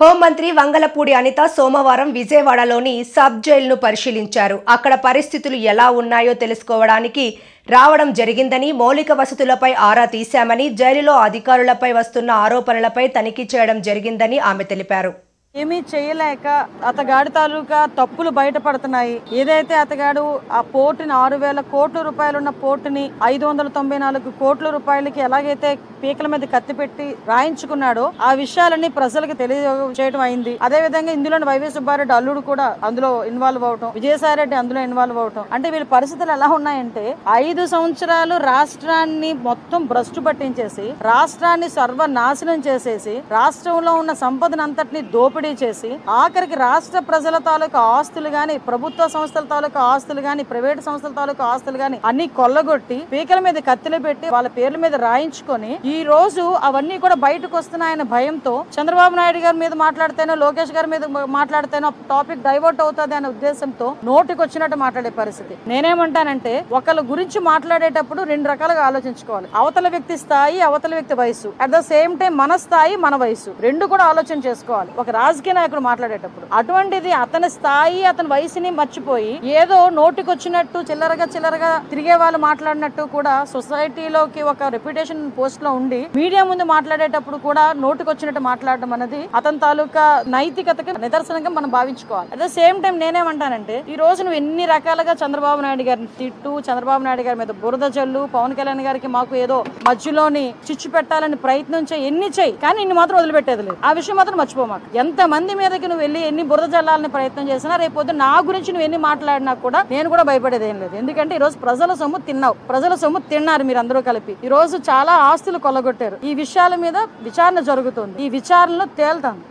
హోంమంత్రి వంగలపూడి అనిత సోమవారం విజయవాడలోని సబ్ జైలును పరిశీలించారు. అక్కడ పరిస్థితులు ఎలా ఉన్నాయో తెలుసుకోవడానికి రావడం జరిగిందని, మౌలిక వసతులపై ఆరా తీశామని, జైలులో అధికారులపై వస్తున్న ఆరోపణలపై తనిఖీ చేయడం జరిగిందని ఆమె తెలిపారు. ఏమీ చేయలేక అతగాడి తాలూకా తప్పులు బయటపడుతున్నాయి. ఏదైతే అతగాడు ఆ పోర్టుని 6,000 కోట్ల రూపాయలున్న పోర్టుని 594 కోట్ల రూపాయలకి ఎలాగైతే పీకల మీద కత్తి పెట్టి రాయించుకున్నాడో ఆ విషయాలన్నీ ప్రజలకు తెలియజేయడం అయింది. అదే విధంగా ఇందులో వైవి సుబ్బారెడ్డి అల్లుడు కూడా అందులో ఇన్వాల్వ్ అవటం, విజయసాయిరెడ్డి అందులో ఇన్వాల్వ్ అవటం, అంటే వీళ్ళ పరిస్థితులు ఎలా ఉన్నాయంటే 5 సంవత్సరాలు రాష్ట్రాన్ని మొత్తం భ్రష్టు పట్టించేసి, రాష్ట్రాన్ని సర్వనాశనం చేసేసి, రాష్ట్రంలో ఉన్న సంపదనంతటిని దోపిడీ చేసి, ఆఖరికి రాష్ట్ర ప్రజల తాలూకా ఆస్తులు గాని, ప్రభుత్వ సంస్థల తాలూకా ఆస్తులు గాని, ప్రైవేట్ సంస్థల తాలూకా ఆస్తులు గాని అన్ని కొల్లగొట్టి పీకల మీద కత్తిలు పెట్టి వాళ్ళ పేర్ల మీద రాయించుకొని ఈ రోజు అవన్నీ కూడా బయటకు వస్తున్నాయన్న భయంతో చంద్రబాబు నాయుడు గారి మీద మాట్లాడితేనో, లోకేష్ గారి మీద మాట్లాడితేనో టాపిక్ డైవర్ట్ అవుతుంది అనే ఉద్దేశంతో నోటికి వచ్చినట్టు మాట్లాడే పరిస్థితి. నేనేమంటానంటే ఒకళ్ళ గురించి మాట్లాడేటప్పుడు 2 రకాలుగా ఆలోచించుకోవాలి. అవతల వ్యక్తి స్థాయి, అవతల వ్యక్తి వయసు, అట్ ద సేమ్ టైం మన స్థాయి, మన వయసు రెండు కూడా ఆలోచన చేసుకోవాలి ఒక రాజకీయ నాయకుడు మాట్లాడేటప్పుడు. అటువంటిది అతని స్థాయి, అతని వయసుని మర్చిపోయి ఏదో నోటికి వచ్చినట్టు చిల్లరగా తిరిగే వాళ్ళు మాట్లాడినట్టు కూడా సొసైటీలోకి ఒక రెప్యుటేషన్ పోస్ట్ లో ఉండి మీడియా ముందు మాట్లాడేటప్పుడు కూడా నోటికి వచ్చినట్టు మాట్లాడడం అనేది అతని తాలూకా నైతికతకి నిదర్శనంగా మనం భావించుకోవాలి. అట్ ద సేమ్ టైం నేనేమంటానంటే ఈ రోజు నువ్వు ఎన్ని రకాలుగా చంద్రబాబు నాయుడు గారిని తిట్టు, చంద్రబాబు నాయుడు గారి మీద బురద జల్లు, పవన్ కళ్యాణ్ గారికి మాకు ఏదో మధ్యలోని చిచ్చు పెట్టాలని ప్రయత్నం ఎన్ని చేయి, కానీ ఇన్ని మాత్రం వదిలిపెట్టేది లేదు. ఆ విషయం మాత్రం మర్చిపోమాకు. ఎంత మంది మీదకి నువ్వు వెళ్ళి ఎన్ని బురద జల్లాలని ప్రయత్నం చేసినా రేపొద్దు నా గురించి నువ్వు ఎన్ని మాట్లాడినా కూడా నేను కూడా భయపడేది ఏం లేదు. ఎందుకంటే ఈ రోజు ప్రజల సొమ్ము తిన్నావు, ప్రజల సొమ్ము తిన్నారు మీరు అందరూ కలిపి. ఈ రోజు చాలా ఆస్తులు కొల్లగొట్టారు. ఈ విషయాల మీద విచారణ జరుగుతుంది. ఈ విచారణలో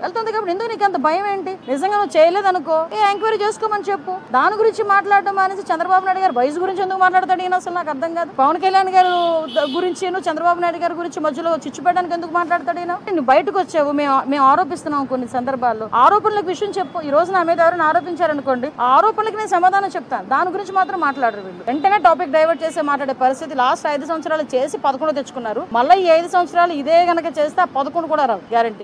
వెళ్తుంది కాబట్టి ఎందుకు నీకు అంత భయం ఏంటి? నిజంగా నువ్వు చేయలేదు అనుకో, ఎంక్వైరీ చేసుకోమని చెప్పు. దాని గురించి మాట్లాడడం అనేసి చంద్రబాబు నాయుడు గారు వయసు గురించి ఎందుకు మాట్లాడతాడు ఈయన? అసలు నాకు అర్థం కాదు. పవన్ కళ్యాణ్ గారు గురించి, చంద్రబాబు నాయుడు గారి గురించి మధ్యలో చిచ్చు పెట్టడానికి ఎందుకు మాట్లాడతాడు ఈయన? నువ్వు బయటకు వచ్చావు, మేము ఆరోపిస్తున్నాం కొన్ని సందర్భాల్లో. ఆరోపణలకు విషయం చెప్పు. ఈ రోజు నా మీద ఎవరైనా ఆరోపించారనుకోండి, ఆ ఆరోపణలకు నేను సమాధానం చెప్తాను. దాని గురించి మాత్రం మాట్లాడరు వీళ్ళు. వెంటనే టాపిక్ డైవర్ట్ చేసి మాట్లాడే పరిస్థితి. లాస్ట్ 5 సంవత్సరాలు చేసి 11 తెచ్చుకున్నారు. మళ్ళీ ఈ 5 సంవత్సరాలు ఇదే గనక చేస్తే 11 కూడా రావు గ్యారంటీ.